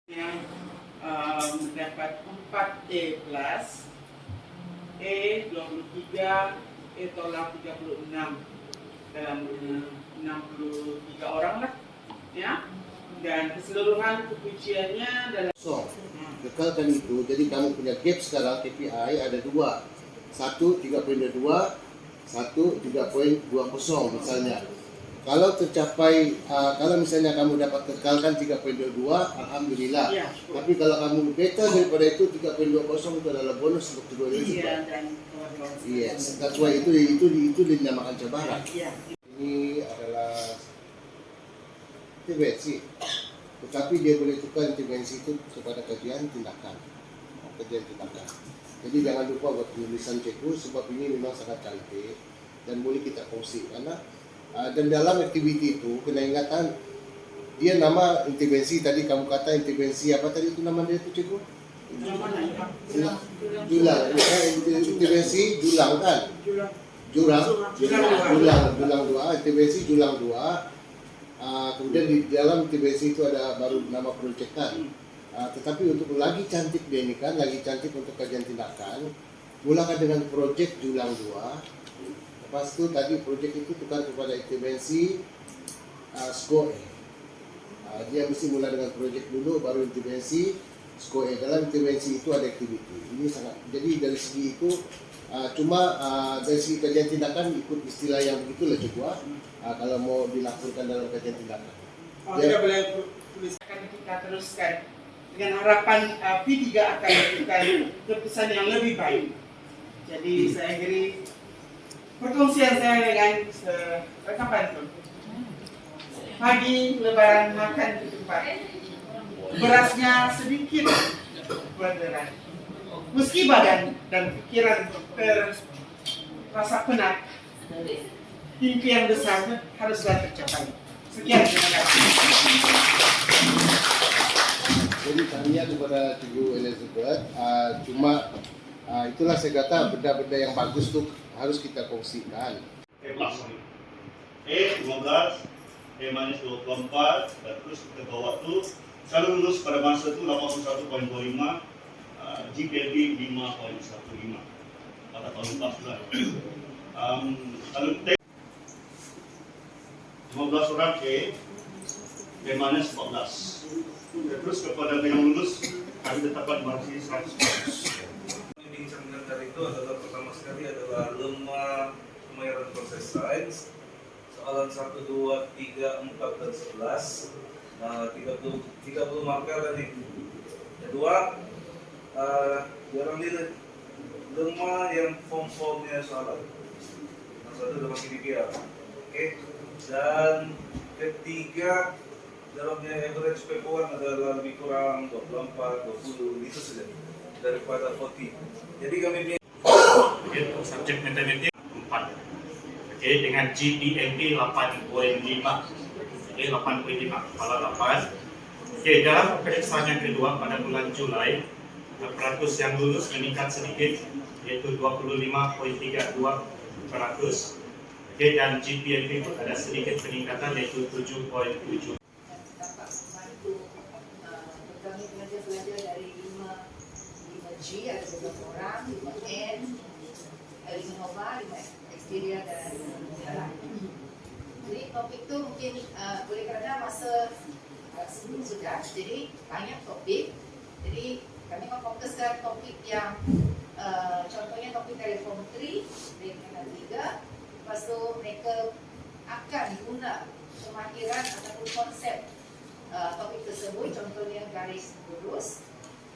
yang mendapat 4A+, E 23, E tolak 36 dalam 63 orang lah, ya. Dan keseluruhan kepujiannya dalam kekalkan itu. Jadi kamu punya gap sekarang KPI ada dua, satu 3.2, satu 3.20 misalnya. Kalau tercapai, kalau misalnya kamu dapat kekalkan 3.22, alhamdulillah. Ya, tapi kalau kamu better daripada itu 3.20 itu adalah bonus untuk kedua ini. iya, dan kawan-kawan. Yes, that's why itu dinamakan cabaran. Iya. Ini adalah intervensi, tetapi dia boleh tukar intervensi itu kepada kajian tindakan. Jadi jangan lupa buat penulisan cikgu, sebab ini memang sangat cantik dan boleh kita kongsi karena dan dalam aktiviti itu kena ingatan dia nama intervensi. Tadi kamu kata intervensi apa tadi itu nama dia itu cikgu? Julang. Intervensi julang kan? Julang dua. Intervensi julang dua. Kemudian di dalam intervensi itu ada baru nama proyekan. Tetapi untuk lagi cantik dia ini kan, lagi cantik untuk kajian tindakan, mulakan dengan proyek julang dua. Lepas itu tadi proyek itu tukar kepada intervensi SCOE. Dia mesti mulai dengan proyek dulu, baru intervensi SCOE. Dalam intervensi itu ada aktiviti. Ini sangat. Jadi dari segi itu cuma dari segi kajian tindakan ikut istilah yang begitulah juga. Kalau mau dilakukan dalam kajian tindakan. Kita boleh tuliskan, kita teruskan dengan harapan P3 akan memberikan keputusan yang lebih baik. Jadi saya akhiri perkongsian saya dengan rekan pantun. Pagi lebaran makan di tempat, berasnya sedikit berderai. Meski badan dan pikiran terasa penat, impian besar haruslah tercapai. Sekian, terima kasih. Jadi tanya kepada Cikgu Elizabeth, cuma itulah saya kata benda-benda yang bagus tuh harus kita kongsikan. E plus E 15, E minus 24, dan terus kita bawa tuh selalu lulus pada masa itu 81.25, GPLB 5.15 pada tahun lepas lah. Lalu 15 orang E minus 14. Terus kepada yang lulus kami tetapkan margin 100%. Bimbing sebentar itu adalah pertama sekali adalah lemah pembayaran proses sains, soalan 1, 2, 3, 4, dan 11. 30 marker tadi. Kedua, jarang dilihat lemah yang form-formnya soalan. Yang satu udah pakai DPR. Oke. Dan ketiga, dalamnya average paper adalah lebih kurang 24, 20, itu saja daripada 40. Jadi kami untuk subjek matematik 4. Okey, dengan GPMP 8.5. Okey, 8.5 kepala 8. Okey, dalam peperiksaan yang kedua pada bulan Julai, peratus yang lulus meningkat sedikit, iaitu 25.32%. Okey, dan GPMP ada sedikit peningkatan, iaitu 7.7. Kami belajar dari 5G ada beberapa orang, 5N, 5 Nova, 5 Xperia dan 5 Jalan. Jadi topik itu mungkin boleh kerana masa sebelum sudah, jadi banyak topik. Jadi kami memfokuskan topik yang contohnya topik dari Form 3, Ringkanan 3. Lepas tu mereka akan guna pemahiran ataupun konsep topik tersebut, contohnya garis lurus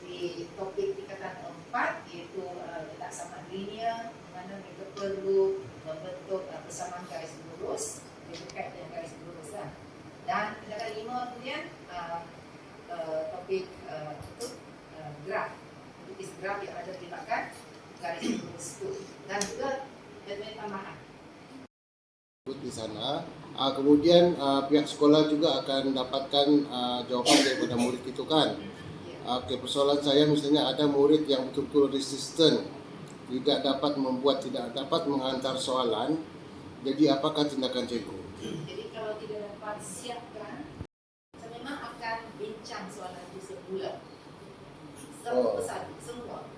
di topik tingkatan 4, iaitu letak samaan linear, di mana mereka perlu membentuk persamaan garis lurus berkait dengan garis lurus lah. Dan tingkatan 5 kemudian topik graf, lukis graf yang ada melibatkan garis lurus itu, dan juga elemen tambahan Di sana, kemudian pihak sekolah juga akan dapatkan jawaban daripada murid itu kan. Persoalan saya misalnya ada murid yang betul-betul resisten, tidak dapat menghantar soalan. Jadi apakah tindakan cikgu? Jadi kalau tidak dapat siapkan, saya memang akan bincang soalan itu sebulan. Oh. persatu semua.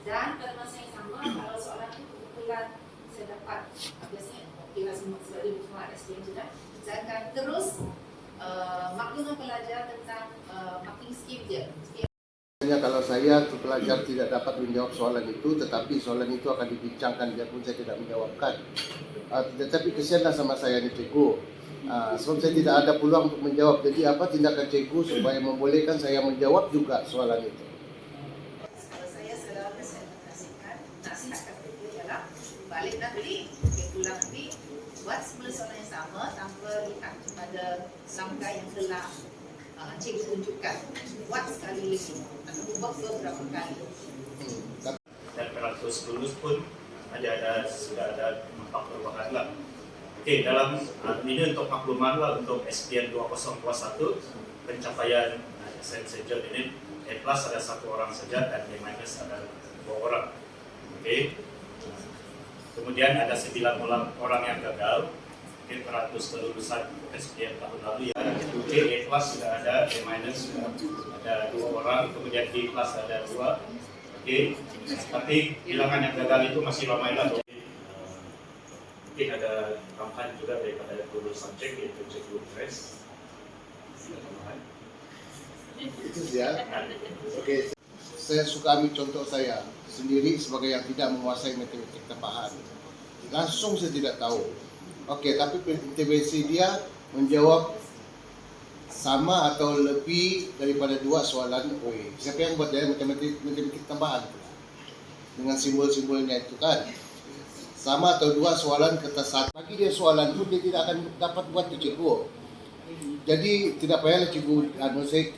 Dan pada masa yang sama, kalau soalan itu kebetulan saya dapat, biasanya okeylah semua sebab dia semua ada SPM sudah, saya akan terus makluman pelajar tentang marking scheme dia. Hanya kalau saya pelajar tidak dapat menjawab soalan itu, tetapi soalan itu akan dibincangkan biarpun saya tidak menjawabkan. Tetapi kesianlah sama saya ni cikgu. Sebab saya tidak ada peluang untuk menjawab. Jadi apa tindakan cikgu supaya membolehkan saya menjawab juga soalan itu? Kalau saya selalu saya nasihatkan mereka ialah baliklah beli, pulang nanti buat semula soalan yang sama tanpa lihat kepada langkah yang telah cikgu tunjukkan. Buat sekali lagi atau buat beberapa kali. Dan peratus lulus pun sudah ada nampak perubahan lah. Okey, dalam ini untuk makluman lah untuk SPM 2021 pencapaian sejauh ini A+ ada 1 orang saja dan A- ada 2 orang. Okey. Kemudian ada 9 orang yang gagal. Okey, peratus kelulusan SPM tahun lalu ya. Okey, A+ sudah ada, A- sudah ada 2 orang, kemudian B+ ada 2. Okey, tapi bilangan yang gagal itu masih ramai lah. Mungkin ada tambahan juga daripada guru subjek yaitu cikgu Grace. Itu dia. Okey, saya suka ambil contoh saya sendiri sebagai yang tidak menguasai matematik tambahan. Langsung saya tidak tahu. Okey, tapi intervensi dia menjawab sama atau lebih daripada 2 soalan OE. Siapa yang buat dia matematik tambahan tu? Dengan simbol-simbolnya itu kan. Sama atau 2 soalan kata 1. Bagi dia soalan pun dia tidak akan dapat buat tu cikgu. Jadi tidak payahlah cikgu,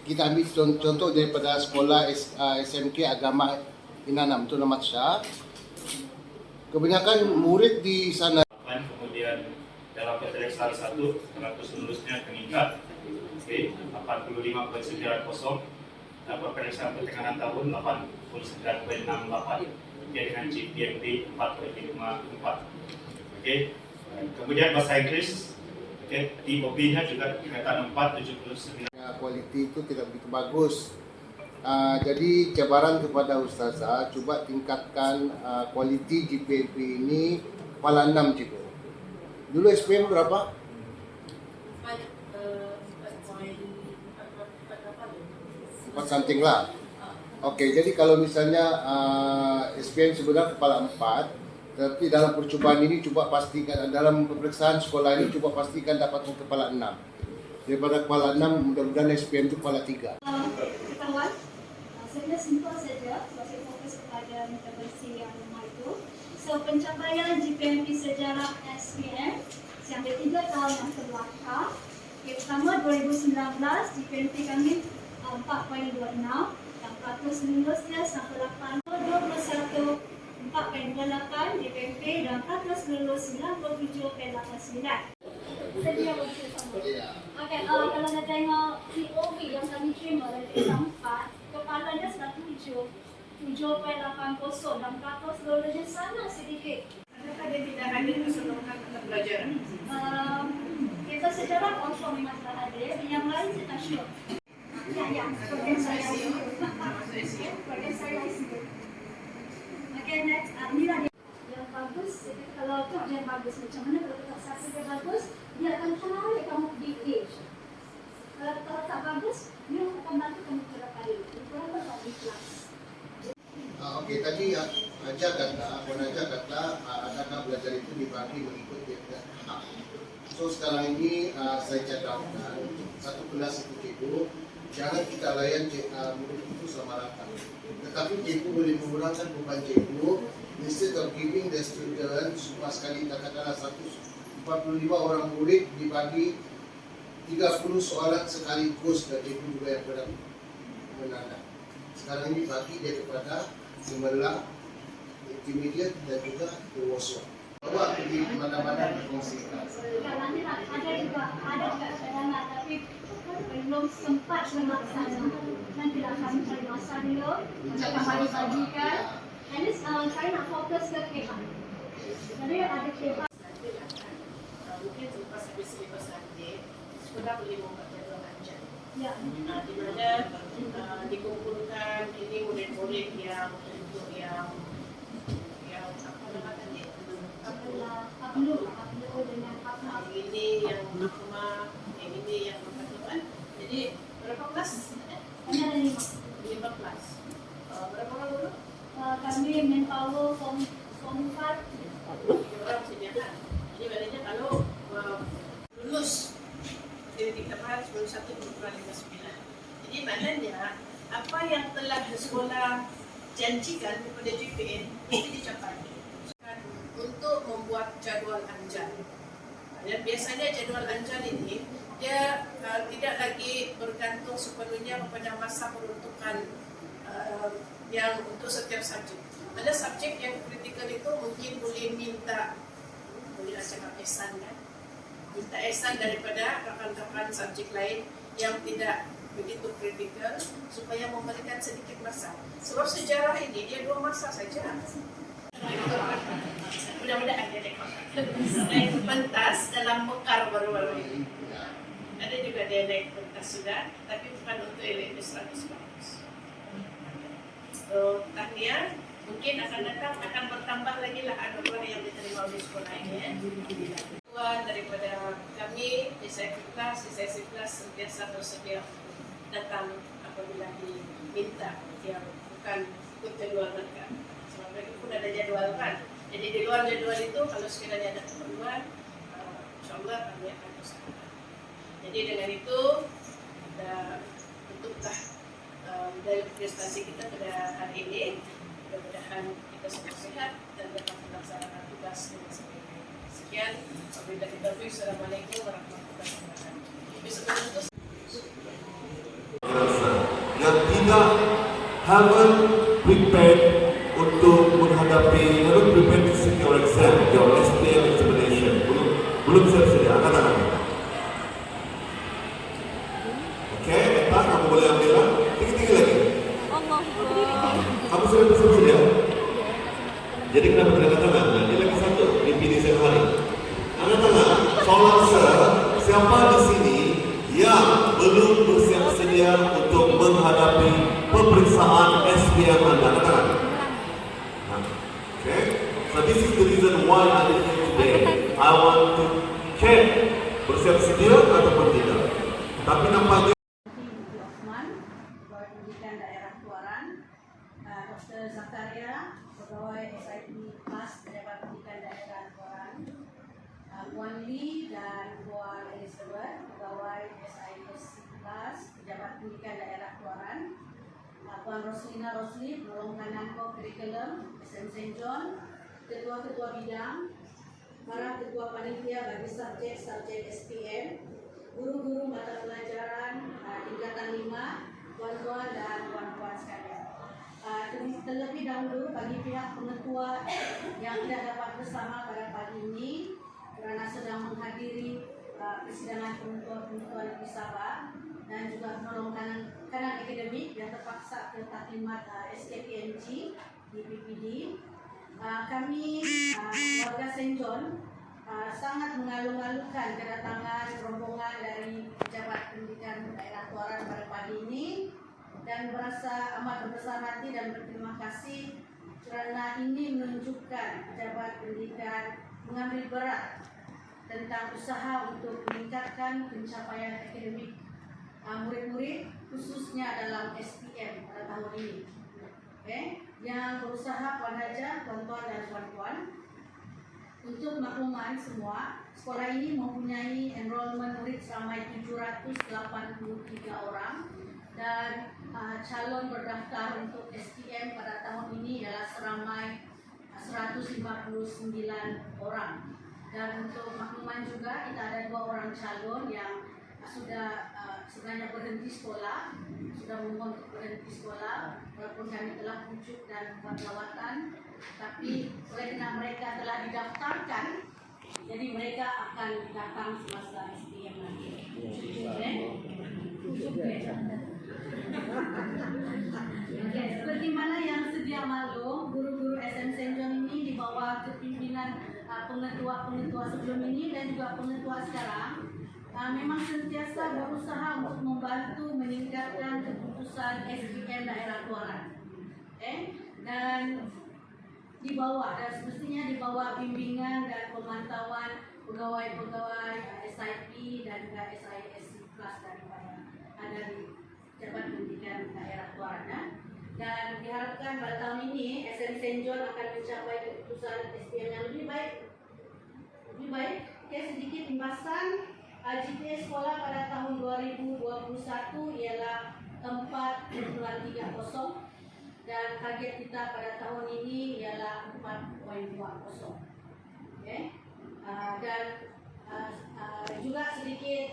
kita ambil contoh daripada sekolah SMK Agama Inanam, itu nama Syah. Kebanyakan murid di sana. Kemudian dalam peperiksaan 1, 100 lulusnya meningkat. Okey, 85.90. Dan peperiksaan pertengahan tahun 89.68. Okey, dengan GPMB 4.54. Okey. Kemudian bahasa Inggris, okey, TOP-nya juga tingkatan 4.79. Kualiti itu tidak begitu bagus. Jadi cabaran kepada ustazah, cuba tingkatkan kualiti GPMB ini kepala 6 cikgu. Dulu SPM berapa? 4 something lah. Okey, jadi kalau misalnya SPM sebenarnya kepala 4, tapi dalam percubaan ini cuba pastikan, dalam pemeriksaan sekolah ini cuba pastikan dapat kepala 6. Daripada kepala 6, mudah-mudahan SPM itu kepala 3. Kawan, sebenarnya simple saja, saya fokus kepada intervensi yang lama itu. So, pencapaian GPMP sejarah SPM sampai 3 tahun yang terbelakang. Pertama 2019, GPMP kami 4.26. Yang peratus lulusnya sampai 8. 21 4.28 GPMP dan peratus lulus 97.89. Sedia bersama. Okey, kalau nak tengok POV yang kami terima dari keempat, kepalanya 7.80 dan peratus lulusnya sana sedikit. Adakah dia tidak hadir keseluruhan mata pelajaran? Kita sejarah confirm memang telah hadir, yang lain saya tak sure. Ya, seperti saya. Seperti saya ICU. Okay, next. Inilah dia. Yang bagus, kalau tak yang bagus, macam mana kalau tak satu yang bagus, dia akan tarik kamu di age. Kalau tak bagus, dia akan bantu kamu berapa kali. Kurang lebih di kelas. Okey, tadi Aja kata adakah belajar itu dibagi mengikut dia punya hak. So sekarang ini saya cadangkan satu kelas itu cikgu, jangan kita layan murid itu sama rata. Tetapi cikgu boleh mengurangkan beban cikgu. Instead of giving the student semua sekali katakanlah 145 orang murid dibagi 30 soalan sekaligus dan cikgu juga yang berada menanda. Sekarang ini bagi dia kepada Gemerlap, intermediate dan juga dewasa. Bawa di mana-mana berkongsikan. Nanti ada juga cadangan, tapi belum sempat melaksana. Nanti akan cari masa dulu, akan bagi-bagikan. And this, saya nak fokus ke KH. Jadi ada KH. Mungkin selepas habis selepas nanti, sekolah boleh membuat jadual ajar. Ya. di mana dikumpulkan ini murid-murid yang apa nama tadi? Ablu dengan Yang ini yang mahkamah, yang ini yang peraturan. Jadi berapa kelas? Kami ada 5. 5 kelas. Berapa orang dulu? Kami manpower form 4. 3 orang sediakan. Jadi maknanya kalau lulus dari tingkatan 91,59. Jadi maknanya apa yang telah sekolah janjikan kepada JPN itu dicapai. Untuk membuat jadual anjal. Dan biasanya jadual anjal ini dia tidak lagi bergantung sepenuhnya kepada masa peruntukan yang untuk setiap subjek. Ada subjek yang kritikal itu mungkin boleh minta, boleh cakap esan kan? Minta esan daripada rakan-rakan subjek lain yang tidak begitu kritikal supaya memberikan sedikit masa. Sebab sejarah ini dia 2 masa saja. Mudah-mudahan dia rekod. Naik pentas dalam Mekar baru-baru ini. Ada juga dia naik pentas sudah, tapi bukan untuk LMS 100. Tahniah, mungkin akan datang akan bertambah lagi lah anugerah yang diterima oleh sekolah ini. Tuan daripada kami di kelas sentiasa bersedia datang apabila diminta yang bukan ikut jadual mereka. Sebab mereka pun ada jadual kan. Jadi di luar jadual itu kalau sekiranya ada keperluan, insyaAllah kami akan usahakan. Jadi dengan itu kita tutuplah dari prestasi kita pada hari ini. Mudah-mudahan kita semua sehat dan dapat melaksanakan tugas dengan sebaik-baiknya. Sekian, wabillahi taufiq. Assalamualaikum warahmatullahi wabarakatuh. Sebelum itu yang tidak haven't prepared untuk menghadapi haven't prepared to sit your exam, your SPM examination, belum siap-siap, angkat-angkat. Oke, Eta, kamu boleh ambil lah. Tinggi-tinggi lagi. Kamu sudah bersedia? Jadi kenapa tidak angkat tangan? Nah, ini lagi satu, mimpi di siang hari. Angkat tangan. Soalnya siapa di sini yang belum bersiap sedia untuk menghadapi pemeriksaan SPM Anda? Angkat tangan. Okay, so this is the reason why I am here today. I want to check bersiap sedia ataupun tidak. Tapi nampaknya Osman, Pegawai Pendidikan Daerah Tuaran, Dr. Zakaria, Pegawai SIP Kelas Pejabat Pendidikan Daerah Tuaran, Puan Lee dan Puan Elizabeth, Pegawai SIPS Kelas Pejabat Pendidikan Daerah Tuaran, Puan Roslina Rosli, Penolong Kanan Kurikulum SM St. John, Ketua-Ketua Bidang, para Ketua Panitia bagi subjek-subjek SPM, guru-guru mata pelajaran tingkatan 5, tuan-tuan dan puan-puan sekalian. Terlebih dahulu bagi pihak pengetua yang tidak dapat bersama pada pagi ini kerana sedang menghadiri persidangan pengetua Negeri Sabah dan juga penolong kanan akademik yang terpaksa ke taklimat SKPMG di PPD. Kami warga St. John sangat mengalu-alukan kedatangan rombongan dari pejabat pendidikan daerah Tuaran pada pagi ini dan merasa amat berbesar hati dan berterima kasih kerana ini menunjukkan pejabat pendidikan mengambil berat tentang usaha untuk meningkatkan pencapaian akademik murid-murid khususnya dalam SPM pada tahun ini. Yang berusaha Puan Haja, tuan-tuan dan puan-puan. Untuk makluman semua, sekolah ini mempunyai enrollment murid seramai 783 orang dan calon berdaftar untuk SPM pada tahun ini adalah seramai 159 orang. Dan untuk makluman juga, kita ada 2 orang calon yang sudah sebenarnya berhenti sekolah, sudah memohon untuk berhenti sekolah, walaupun kami telah pujuk dan buat lawatan, tapi karena mereka telah didaftarkan, jadi mereka akan datang semasa SPM nanti. Oke, seperti mana yang sedia maklum, guru-guru SM St. John ini di bawah kepimpinan pengetua-pengetua sebelum ini dan juga pengetua sekarang, memang sentiasa berusaha untuk membantu meningkatkan keputusan SPM daerah Kuaran. Dan di bawah, dan semestinya di bawah bimbingan dan pemantauan pegawai-pegawai SIP dan juga SISC kelas daripada dari Jabat Pendidikan Daerah Kuaran. Dan diharapkan pada tahun ini SM St. John akan mencapai keputusan SPM yang lebih baik. Sedikit imbasan GPA sekolah pada tahun 2021 ialah 4.30 dan target kita pada tahun ini ialah 4.20. Dan juga sedikit